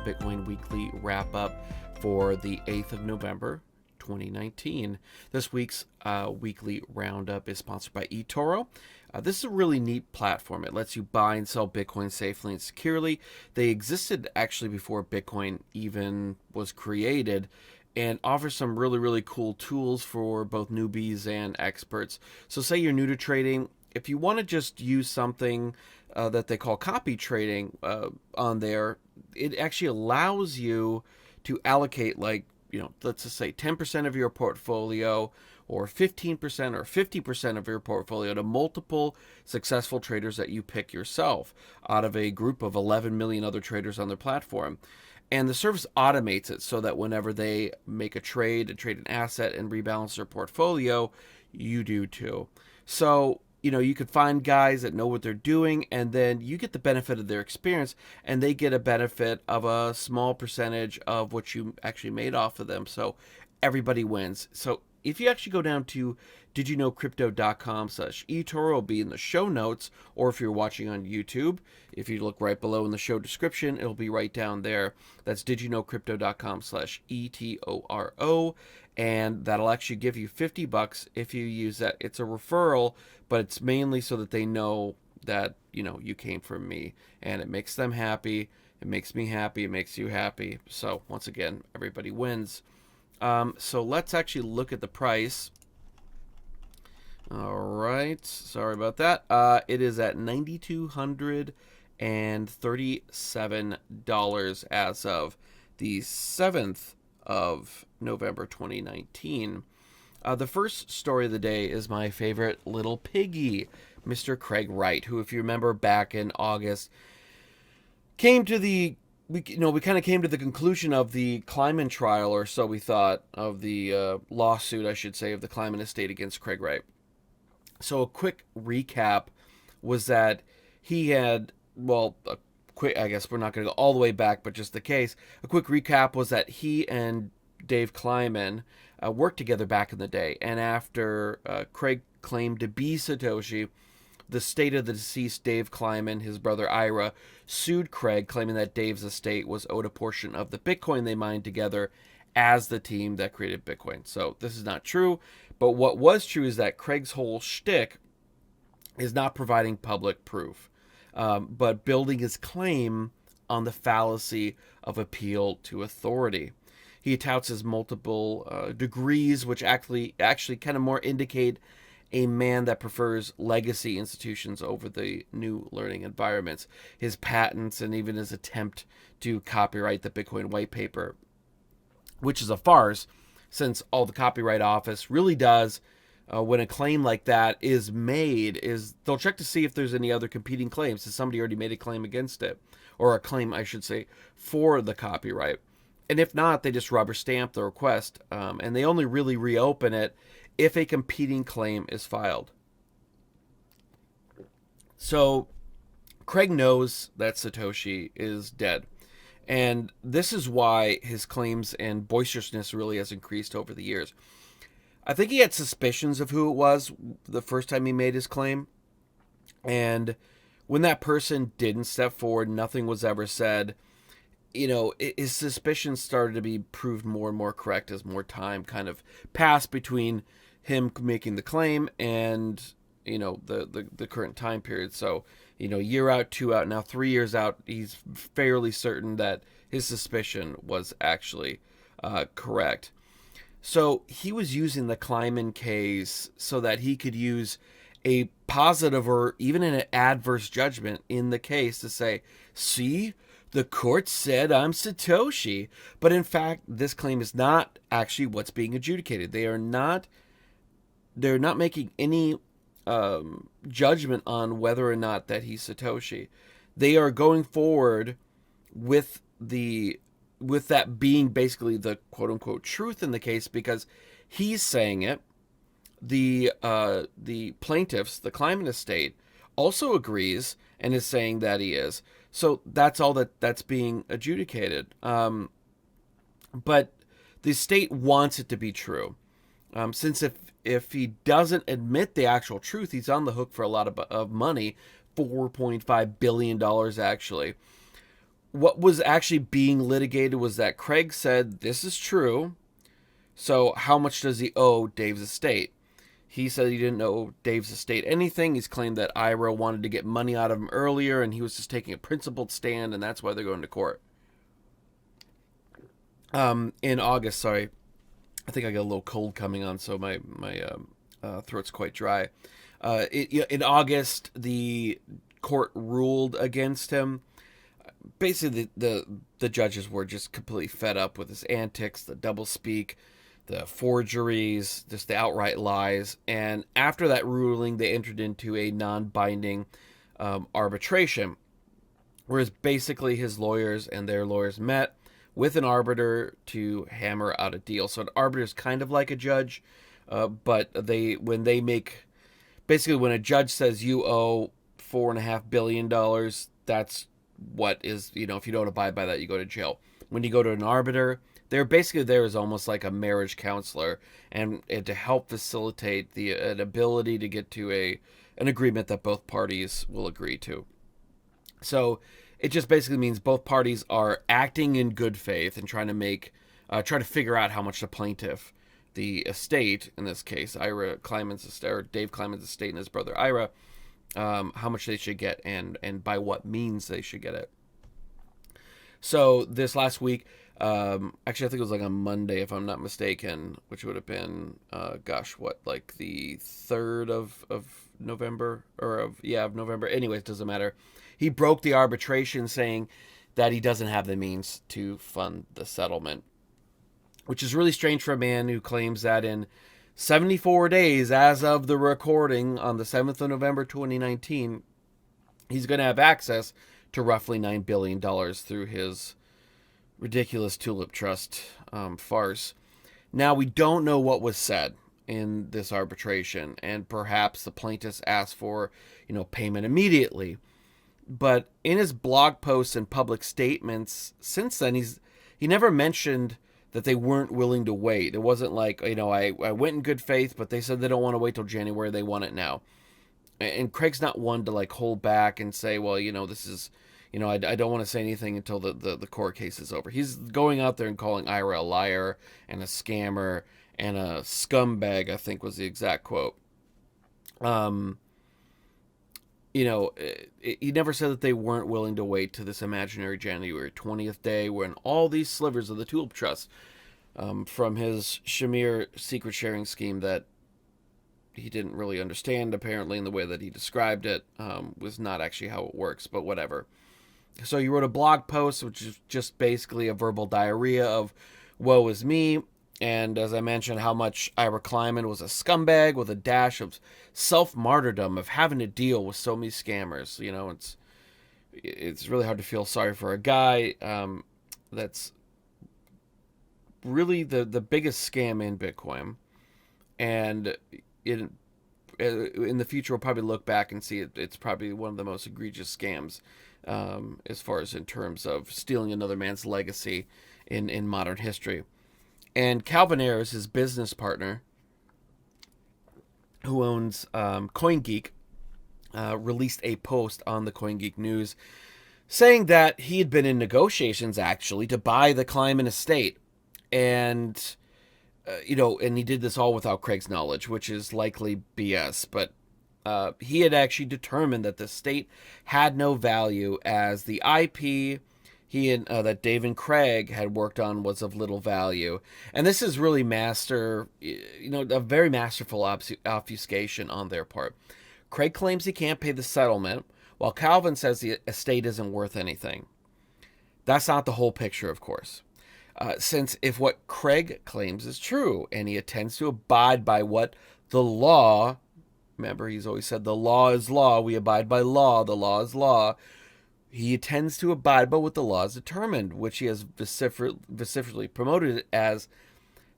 Bitcoin Weekly Wrap-Up for the 8th of November, 2019. This week's weekly roundup is sponsored by eToro. This is a really neat platform. It lets you buy and sell Bitcoin safely and securely. They existed actually before Bitcoin even was created, and offers some really cool tools for both newbies and experts. So say you're new to trading, if you want to just use something that they call copy trading on there, it actually allows you to allocate, like, let's just say 10% of your portfolio or 15% or 50% of your portfolio to multiple successful traders that you pick yourself out of a group of 11 million other traders on their platform. And the service automates it so that whenever they make a trade an asset and rebalance their portfolio, you do too. So, you could find guys that know what they're doing, and then you get the benefit of their experience, and they get a benefit of a small percentage of what you actually made off of them. So everybody wins. So if you actually go down to didyouknowcrypto.com/eToro, it'll be in the show notes, or if you're watching on YouTube, if you look right below in the show description, it'll be right down there. That's didyouknowcrypto.com/eToro, and that'll actually give you $50 if you use that. It's a referral, but it's mainly so that they know that, you came from me, and it makes them happy. It makes me happy. It makes you happy. So once again, everybody wins. So let's actually look at the price. All right, sorry about that. It is at $9,237 as of the 7th of November 2019. The first story of the day is my favorite little piggy, Mr. Craig Wright, who, if you remember back in August, came to the we kind of came to the conclusion of the Kleiman trial, or so we thought, of the lawsuit, I should say, of the Kleiman estate against Craig Wright. So a quick recap was that he had, I guess we're not going to go all the way back, but just the case. A quick recap was that he and Dave Kleiman worked together back in the day, and after Craig claimed to be Satoshi, the estate of the deceased Dave Kleiman, his brother Ayres, sued Craig, claiming that Dave's estate was owed a portion of the Bitcoin they mined together as the team that created Bitcoin. So this is not true, but what was true is that Craig's whole shtick is not providing public proof, but building his claim on the fallacy of appeal to authority. He touts his multiple degrees, which actually kind of more indicate a man that prefers legacy institutions over the new learning environments. His patents and even his attempt to copyright the Bitcoin white paper, which is a farce, since all the Copyright Office really does, when a claim like that is made, is they'll check to see if there's any other competing claims. Has somebody already made a claim against it? Or a claim, I should say, for the copyright. And if not, they just rubber stamp the request, and they only really reopen it if a competing claim is filed. So Craig knows that Satoshi is dead, and this is why his claims and boisterousness really has increased over the years. I think he had suspicions of who it was the first time he made his claim, and when that person didn't step forward, nothing was ever said. His suspicions started to be proved more and more correct as more time kind of passed between him making the claim and, the current time period. So, year out, 2 out, now 3 years out, he's fairly certain that his suspicion was actually correct. So he was using the Kleiman case so that he could use a positive or even an adverse judgment in the case to say, see, the court said I'm Satoshi. But in fact, this claim is not actually what's being adjudicated. They're not making any judgment on whether or not that he's Satoshi. They are going forward with that being basically the quote unquote truth in the case, because he's saying it. The plaintiffs, the Kleiman estate, also agrees and is saying that he is. So that's all that's being adjudicated. But the state wants it to be true. Since if he doesn't admit the actual truth, he's on the hook for a lot of money, $4.5 billion actually. what was actually being litigated was that Craig said, this is true, so how much does he owe Dave's estate? He said he didn't owe Dave's estate anything. He's claimed that Ira wanted to get money out of him earlier, and he was just taking a principled stand, and that's why they're going to court. In August, sorry, I think I got a little cold coming on, so my throat's quite dry. In August, the court ruled against him. Basically, the judges were just completely fed up with his antics, the doublespeak, the forgeries, just the outright lies. And after that ruling, they entered into a non-binding arbitration, whereas basically his lawyers and their lawyers met with an arbiter to hammer out a deal. So an arbiter is kind of like a judge, but when a judge says you owe $4.5 billion, that's what is, if you don't abide by that, you go to jail. When you go to an arbiter, they're basically there as almost like a marriage counselor, and to help facilitate an ability to get to an agreement that both parties will agree to. So it just basically means both parties are acting in good faith and trying to figure out how much the plaintiff, the estate, in this case, Kleiman's estate, or Dave Kleiman's estate and his brother Ira, how much they should get and by what means they should get it. So this last week, actually I think it was like on Monday, if I'm not mistaken, which would have been, the 3rd of November, of November. Anyways, it doesn't matter. He broke the arbitration, saying that he doesn't have the means to fund the settlement, which is really strange for a man who claims that in 74 days, as of the recording on the 7th of November 2019, he's going to have access to roughly $9 billion through his ridiculous Tulip Trust farce. Now, we don't know what was said in this arbitration, and perhaps the plaintiffs asked for, payment immediately. But in his blog posts and public statements since then, he never mentioned that they weren't willing to wait. It wasn't like, I went in good faith, but they said they don't want to wait till January. They want it now. And Craig's not one to hold back and say, well, this is, I don't want to say anything until the court case is over. He's going out there and calling Ira a liar and a scammer and a scumbag, I think was the exact quote. He never said that they weren't willing to wait to this imaginary January 20th day when all these slivers of the Tulip Trust, from his Shamir secret sharing scheme that he didn't really understand, apparently, in the way that he described it, was not actually how it works, but whatever. So he wrote a blog post, which is just basically a verbal diarrhea of woe is me. And as I mentioned, how much Ira Kleiman was a scumbag with a dash of self-martyrdom of having to deal with so many scammers. It's really hard to feel sorry for a guy that's really the biggest scam in Bitcoin. And in the future, we'll probably look back and see it's probably one of the most egregious scams as far as in terms of stealing another man's legacy in modern history. And Calvin Ayres, his business partner, who owns CoinGeek, released a post on the CoinGeek News saying that he had been in negotiations, actually, to buy the Kleiman estate. And, and he did this all without Craig's knowledge, which is likely BS. But he had actually determined that the estate had no value, as the IP that Dave and Craig had worked on was of little value. And this is really a very masterful obfuscation on their part. Craig claims he can't pay the settlement, while Calvin says the estate isn't worth anything. That's not the whole picture, of course. Since if what Craig claims is true, and he intends to abide by what the law, remember he's always said the law is law, we abide by law, the law is law, he intends to abide by what the law has determined, which he has vociferously promoted as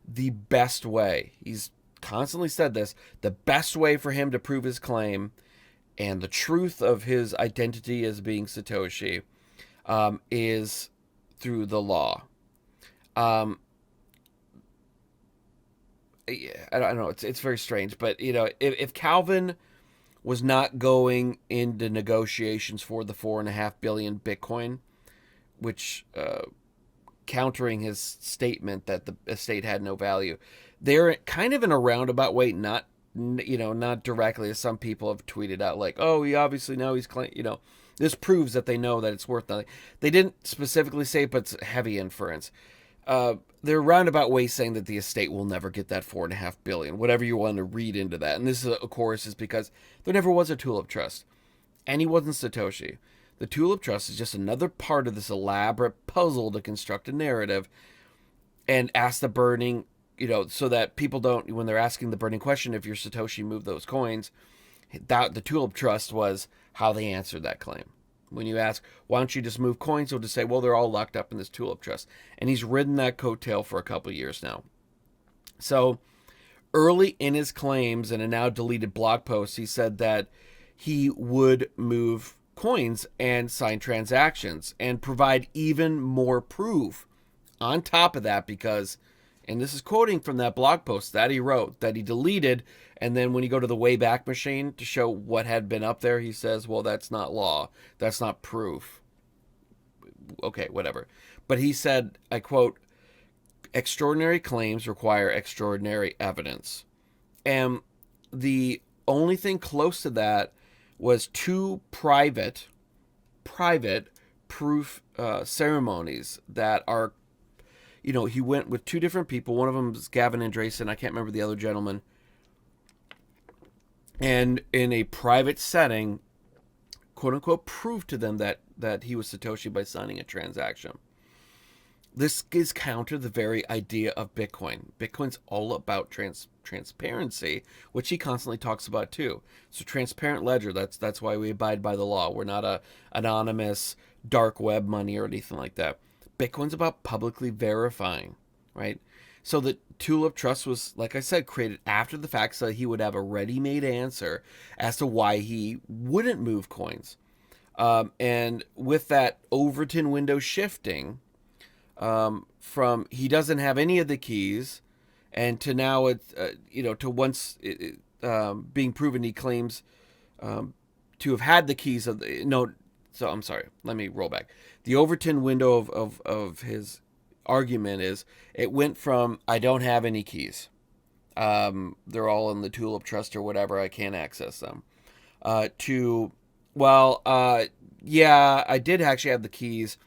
the best way. He's constantly said this, the best way for him to prove his claim and the truth of his identity as being Satoshi is through the law. I don't know, it's very strange, but if Calvin was not going into negotiations for the 4.5 billion Bitcoin, which countering his statement that the estate had no value. They're kind of in a roundabout way, not not directly, as some people have tweeted out, like, oh, he obviously now he's this proves that they know that it's worth nothing. They didn't specifically say, but it's heavy inference. They're roundabout ways saying that the estate will never get that $4.5 billion, whatever you want to read into that. And this, of course, is because there never was a Tulip Trust, and he wasn't Satoshi. The Tulip Trust is just another part of this elaborate puzzle to construct a narrative and ask the burning, so that people don't, when they're asking the burning question, if you're Satoshi, move those coins. That the Tulip Trust was how they answered that claim. When you ask, why don't you just move coins, he'll just say, well, they're all locked up in this Tulip Trust. And he's ridden that coattail for a couple of years now. So early in his claims, in a now deleted blog post, he said that he would move coins and sign transactions and provide even more proof on top of that, because, and this is quoting from that blog post that he wrote, that he deleted, and then when you go to the Wayback Machine to show what had been up there, he says, well, that's not law. That's not proof. Okay, whatever. But he said, I quote, extraordinary claims require extraordinary evidence. And the only thing close to that was two private proof ceremonies that are, he went with two different people. One of them is Gavin Andresen. I can't remember the other gentleman. And in a private setting, quote unquote, proved to them that he was Satoshi by signing a transaction. This is counter the very idea of Bitcoin. Bitcoin's all about transparency, which he constantly talks about too. So transparent ledger, that's why we abide by the law. We're not a anonymous dark web money or anything like that. Bitcoin's about publicly verifying, right? So the Tulip Trust was, like I said, created after the fact so that he would have a ready-made answer as to why he wouldn't move coins. And with that Overton window shifting, from he doesn't have any of the keys, and to now it's to once being proven he claims to have had the keys of the no. So I'm sorry. Let me roll back. The Overton window of his argument is it went from I don't have any keys, they're all in the Tulip Trust or whatever, I can't access them, to yeah, I did actually have the keys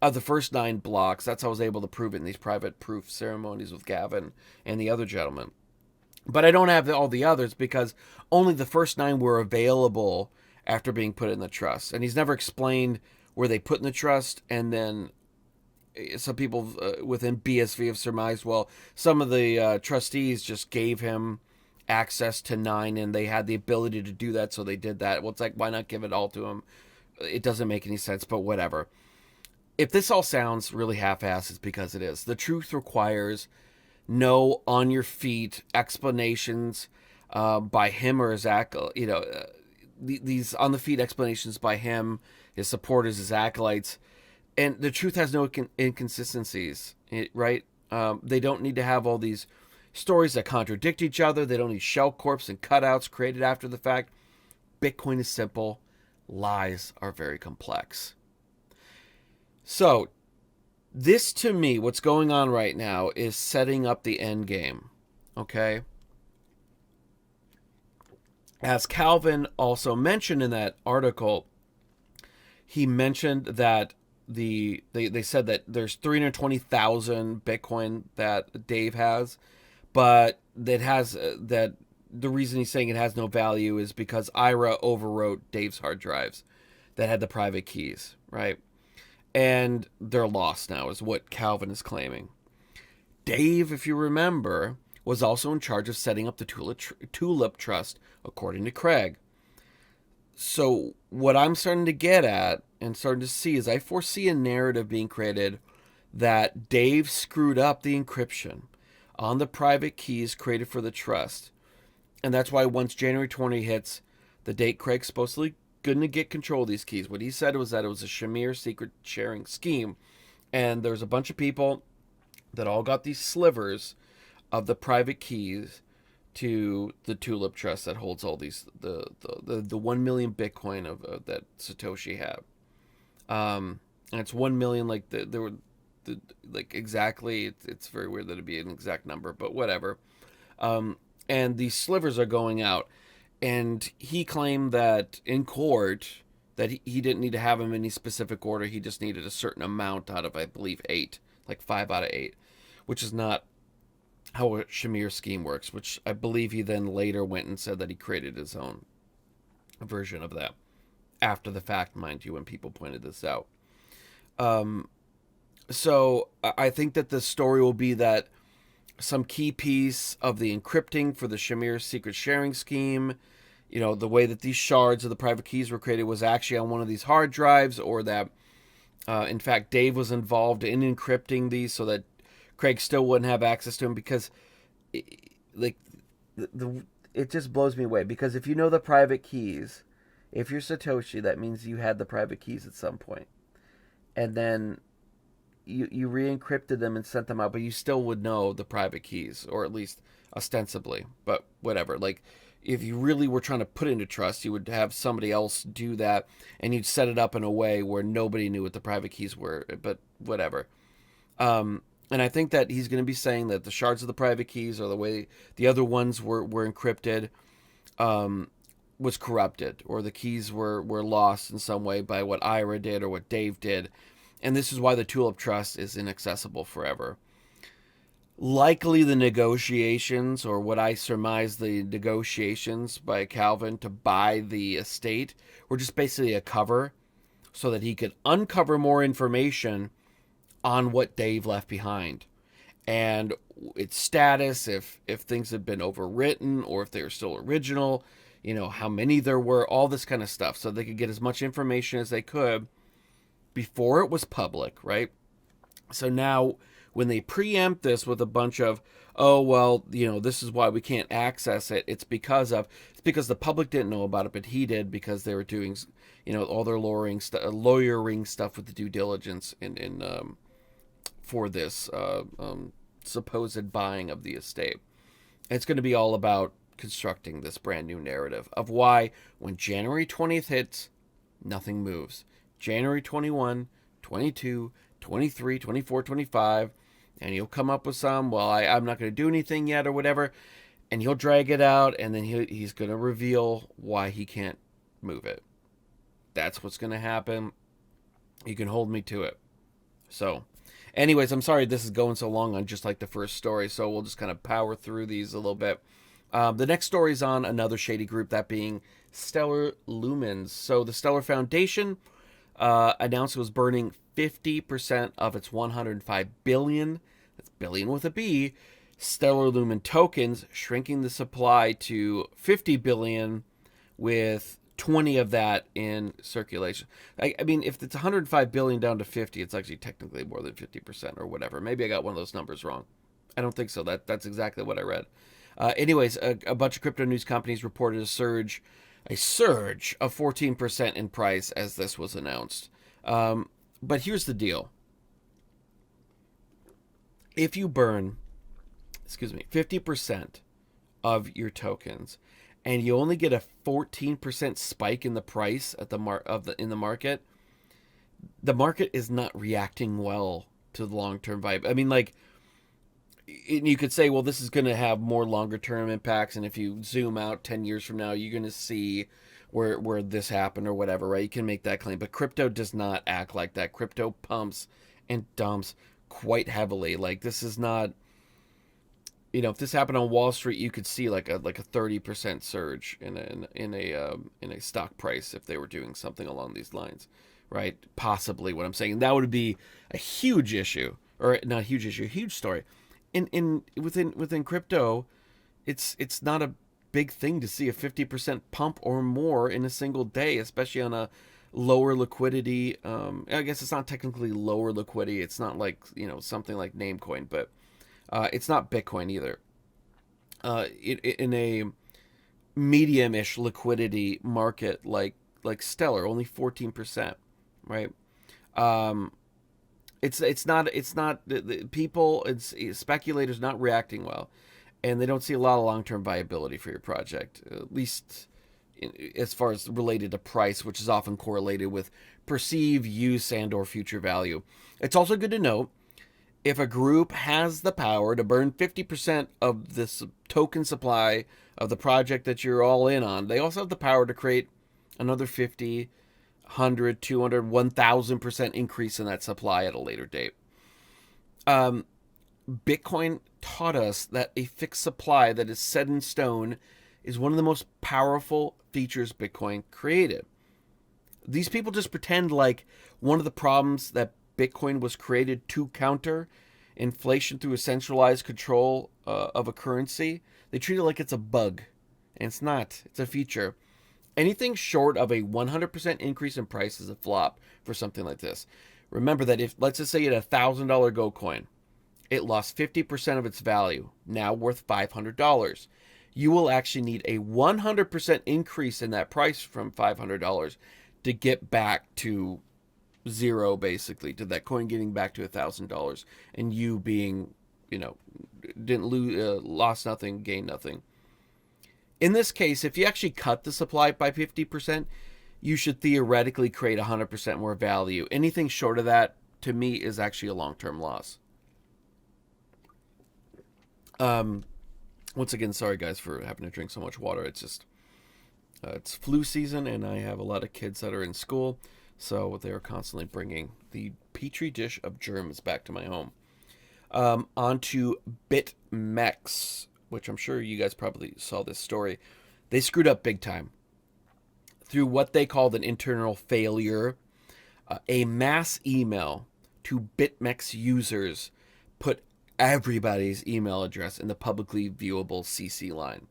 of the first 9 blocks. That's how I was able to prove it in these private proof ceremonies with Gavin and the other gentleman. But I don't have all the others because only the first 9 were available after being put in the trust. And he's never explained where they put in the trust. And then some people within BSV have surmised, well, some of the trustees just gave him access to 9 and they had the ability to do that, so they did that. Well, it's like, why not give it all to him? It doesn't make any sense, but whatever. If this all sounds really half-assed, it's because it is. The truth requires no on-your-feet explanations by him or his these on-the-feet explanations by him, his supporters, his acolytes. And the truth has no inconsistencies, right? They don't need to have all these stories that contradict each other. They don't need shell corps and cutouts created after the fact. Bitcoin is simple. Lies are very complex. So, this to me, what's going on right now is setting up the end game, okay? As Calvin also mentioned in that article, he mentioned that they said that there's 320,000 Bitcoin that Dave has, but that has that the reason he's saying it has no value is because Ayres overwrote Dave's hard drives that had the private keys, right? And they're lost now, is what Calvin is claiming. Dave, if you remember, was also in charge of setting up the Tulip Trust, according to Craig. So what I'm starting to get at and starting to see is I foresee a narrative being created that Dave screwed up the encryption on the private keys created for the trust. And that's why once January 20 hits, the date Craig's supposedly going to get control of these keys. What he said was that it was a Shamir secret sharing scheme. And there's a bunch of people that all got these slivers of the private keys to the Tulip Trust that holds all these, the 1 million Bitcoin of that Satoshi had. and it's 1 million. Like there were, like exactly. It's very weird that it'd be an exact number, but whatever. And these slivers are going out, and he claimed that in court that he didn't need to have them in any specific order. He just needed a certain amount out of, I believe, 8, like 5 out of 8, which is not how a Shamir scheme works, which I believe he then later went and said that he created his own version of that. After the fact, mind you, when people pointed this out. So I think that the story will be that some key piece of the encrypting for the Shamir secret sharing scheme, the way that these shards of the private keys were created was actually on one of these hard drives, or that, in fact, Dave was involved in encrypting these so that Craig still wouldn't have access to them, because, it just blows me away. Because if you know the private keys, if you're Satoshi, that means you had the private keys at some point. And then you re-encrypted them and sent them out, but you still would know the private keys, or at least ostensibly. But whatever. Like, if you really were trying to put into trust, you would have somebody else do that, and you'd set it up in a way where nobody knew what the private keys were. But whatever. And I think that he's going to be saying that the shards of the private keys, or the way the other ones were encrypted, was corrupted, or the keys were lost in some way by what Ayres did or what Dave did. And this is why the Tulip Trust is inaccessible forever. Likely the negotiations, or what I surmise the negotiations by Calvin to buy the estate, were just basically a cover so that he could uncover more information on what Dave left behind. And its status, if things had been overwritten, or if they were still original, how many there were, all this kind of stuff. So they could get as much information as they could before it was public, right? So now when they preempt this with a bunch of, oh, well, this is why we can't access it, it's because the public didn't know about it, but he did, because they were doing, all their lawyering stuff with the due diligence in for this supposed buying of the estate. And it's going to be all about constructing this brand new narrative of why, when January 20th hits, nothing moves. January 21, 22, 23, 24, 25, and he'll come up with some, well, I'm not going to do anything yet, or whatever, and he'll drag it out, and then he's going to reveal why he can't move it. That's what's going to happen. You can hold me to it. So, anyways, I'm sorry this is going so long on just like the first story, so we'll just kind of power through these a little bit. The next story is on another shady group, that being Stellar Lumens. So the Stellar Foundation announced it was burning 50% of its 105 billion, that's billion with a B, Stellar Lumen tokens, shrinking the supply to 50 billion, with 20 of that in circulation. I mean, if it's 105 billion down to 50, it's actually technically more than 50% or whatever. Maybe I got one of those numbers wrong. I don't think so. That's exactly what I read. Anyways, a bunch of crypto news companies reported a surge of 14% in price as this was announced. But here's the deal. If you burn, 50% of your tokens, and you only get a 14% spike in the price at in the market, the market is not reacting well to the long-term vibe. I mean, like, you could say, well, this is going to have more longer-term impacts, and if you zoom out 10 years from now, you're going to see where this happened or whatever, right? You can make that claim, but crypto does not act like that. Crypto pumps and dumps quite heavily. Like, this is not, if this happened on Wall Street, you could see like a 30% surge in a stock price if they were doing something along these lines, right? Possibly what I'm saying. That would be a huge issue, or not a huge issue, a huge story. Within crypto, it's not a big thing to see a 50% pump or more in a single day, especially on a lower liquidity. I guess it's not technically lower liquidity. It's not like something like Namecoin, but it's not Bitcoin either. In a medium-ish liquidity market like Stellar, only 14%, right? It's not the people, it's speculators not reacting well, and they don't see a lot of long-term viability for your project, at least as far as related to price, which is often correlated with perceived use and or future value. It's also good to note if a group has the power to burn 50% of this token supply of the project that you're all in on, they also have the power to create another 50, 100, 200, 1,000% increase in that supply at a later date. Bitcoin taught us that a fixed supply that is set in stone is one of the most powerful features Bitcoin created. These people just pretend like one of the problems that Bitcoin was created to counter, inflation through a centralized control of a currency, they treat it like it's a bug. And it's not. It's a feature. Anything short of a 100% increase in price is a flop for something like this. Remember that if, let's just say you had a $1,000 Go coin, it lost 50% of its value, now worth $500. You will actually need a 100% increase in that price from $500 to get back to zero, basically, to that coin getting back to $1,000, and you being, didn't lose, lost nothing, gained nothing. In this case, if you actually cut the supply by 50%, you should theoretically create 100% more value. Anything short of that, to me, is actually a long-term loss. Once again, sorry guys for having to drink so much water. It's just, it's flu season, and I have a lot of kids that are in school, so they're constantly bringing the petri dish of germs back to my home. Onto Bitmex, which I'm sure you guys probably saw this story. They screwed up big time. Through what they called an internal failure, a mass email to Bitmex users put everybody's email address in the publicly viewable CC line.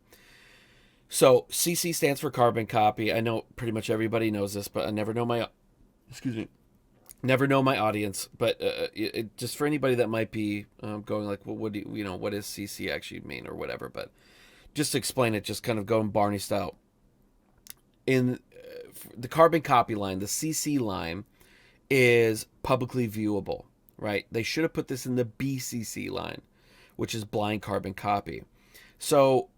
So CC stands for carbon copy. I know pretty much everybody knows this, but I never know my audience. But just for anybody that might be going like, well, what does CC actually mean or whatever? But just to explain it, just kind of going Barney style. In the carbon copy line, the CC line is publicly viewable, right? They should have put this in the BCC line, which is blind carbon copy. So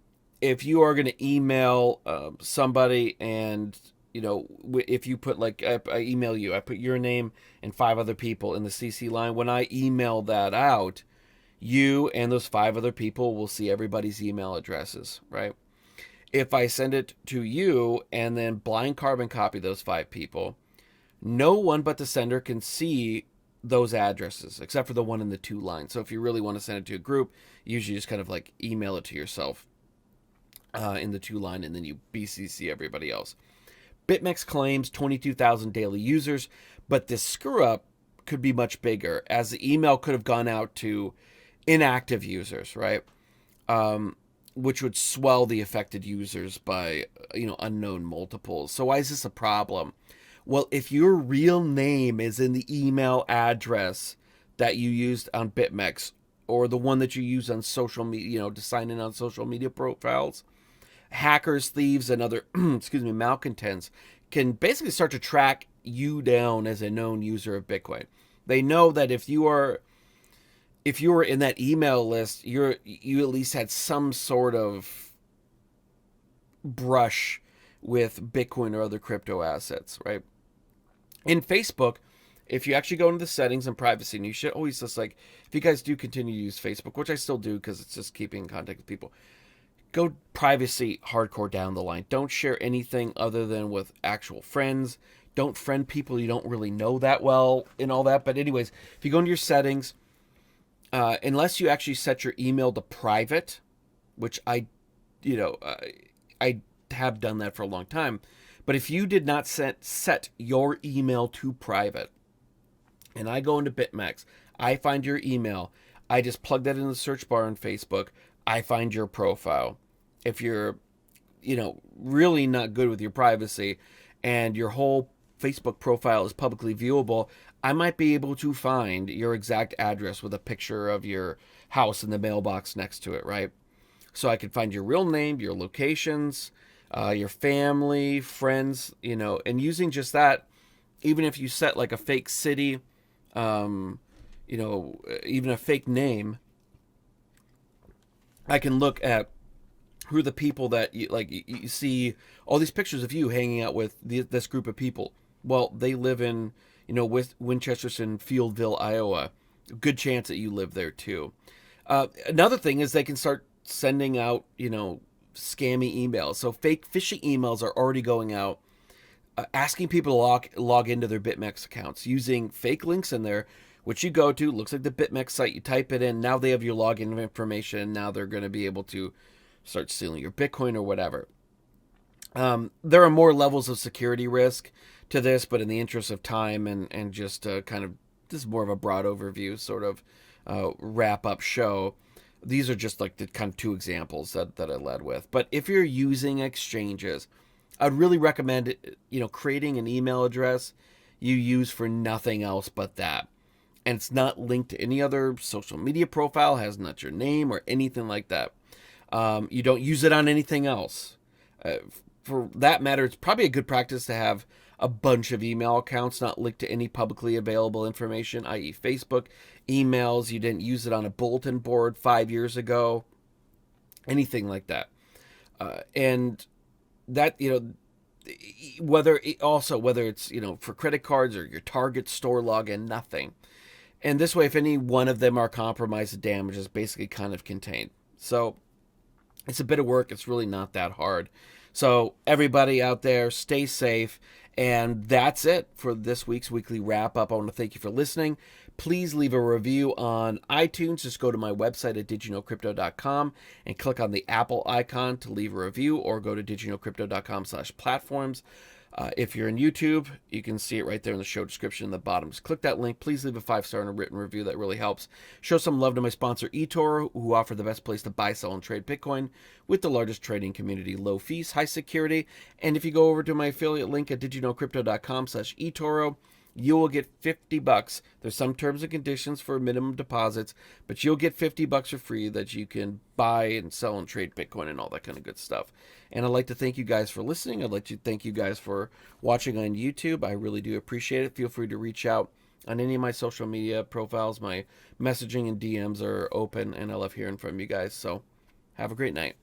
if you are going to email somebody, and if you put like I email you, I put your name and 5 other people in the CC line. When I email that out, you and those 5 other people will see everybody's email addresses, right? If I send it to you and then blind carbon copy those 5 people, no one but the sender can see those addresses, except for the one in the 2 line. So if you really want to send it to a group, you usually just kind of like email it to yourself in the 2 line, and then you BCC everybody else. Bitmex claims 22,000 daily users, but this screw up could be much bigger, as the email could have gone out to inactive users, right? Which would swell the affected users by, unknown multiples. So why is this a problem? Well, if your real name is in the email address that you used on Bitmex, or the one that you use on social media, to sign in on social media profiles, hackers, thieves, and other, malcontents can basically start to track you down as a known user of Bitcoin. They know that if you were in that email list, you at least had some sort of brush with Bitcoin or other crypto assets, right? In Facebook, if you actually go into the settings and privacy, and you should always just if you guys do continue to use Facebook, which I still do because it's just keeping in contact with people, go privacy hardcore down the line. Don't share anything other than with actual friends. Don't friend people you don't really know that well and all that. But anyways, if you go into your settings, unless you actually set your email to private, which I have done that for a long time. But if you did not set your email to private, and I go into Bitmex, I find your email, I just plug that in the search bar on Facebook, I find your profile. If you're, really not good with your privacy and your whole Facebook profile is publicly viewable, I might be able to find your exact address with a picture of your house in the mailbox next to it, right? So I could find your real name, your locations, your family, friends, and using just that, even if you set like a fake city, even a fake name, I can look at who are the people that you see all these pictures of you hanging out with this group of people. Well, they live in, with Winchesterton, Fieldville, Iowa. Good chance that you live there too. Another thing is they can start sending out, scammy emails. So fake phishing emails are already going out, asking people to log into their Bitmex accounts using fake links in there, which you go to, looks like the Bitmex site, you type it in, now they have your login information, and now they're going to be able to start stealing your Bitcoin or whatever. There are more levels of security risk to this, but in the interest of time and just kind of, this is more of a broad overview sort of wrap-up show. These are just like the kind of two examples that I led with. But if you're using exchanges, I'd really recommend, creating an email address you use for nothing else but that. And it's not linked to any other social media profile, has not your name or anything like that. You don't use it on anything else. For that matter, it's probably a good practice to have a bunch of email accounts not linked to any publicly available information, i.e. Facebook, emails, you didn't use it on a bulletin board 5 years ago, anything like that. And that, whether it's, for credit cards or your Target store login, nothing. And this way, if any one of them are compromised, the damage is basically kind of contained. So it's a bit of work. It's really not that hard. So everybody out there, stay safe. And that's it for this week's weekly wrap up. I want to thank you for listening. Please leave a review on iTunes. Just go to my website at didyouknowcrypto.com and click on the Apple icon to leave a review, or go to didyouknowcrypto.com/platforms. If you're in YouTube, you can see it right there in the show description in the bottom. Just click that link. Please leave a 5-star and a written review. That really helps. Show some love to my sponsor, eToro, who offer the best place to buy, sell, and trade Bitcoin with the largest trading community, low fees, high security. And if you go over to my affiliate link at didyouknowcrypto.com/eToro, you will get $50. There's some terms and conditions for minimum deposits, but you'll get $50 for free that you can buy and sell and trade Bitcoin and all that kind of good stuff. And I'd like to thank you guys for listening. I'd like to thank you guys for watching on YouTube. I really do appreciate it. Feel free to reach out on any of my social media profiles. My messaging and DMs are open, and I love hearing from you guys. So have a great night.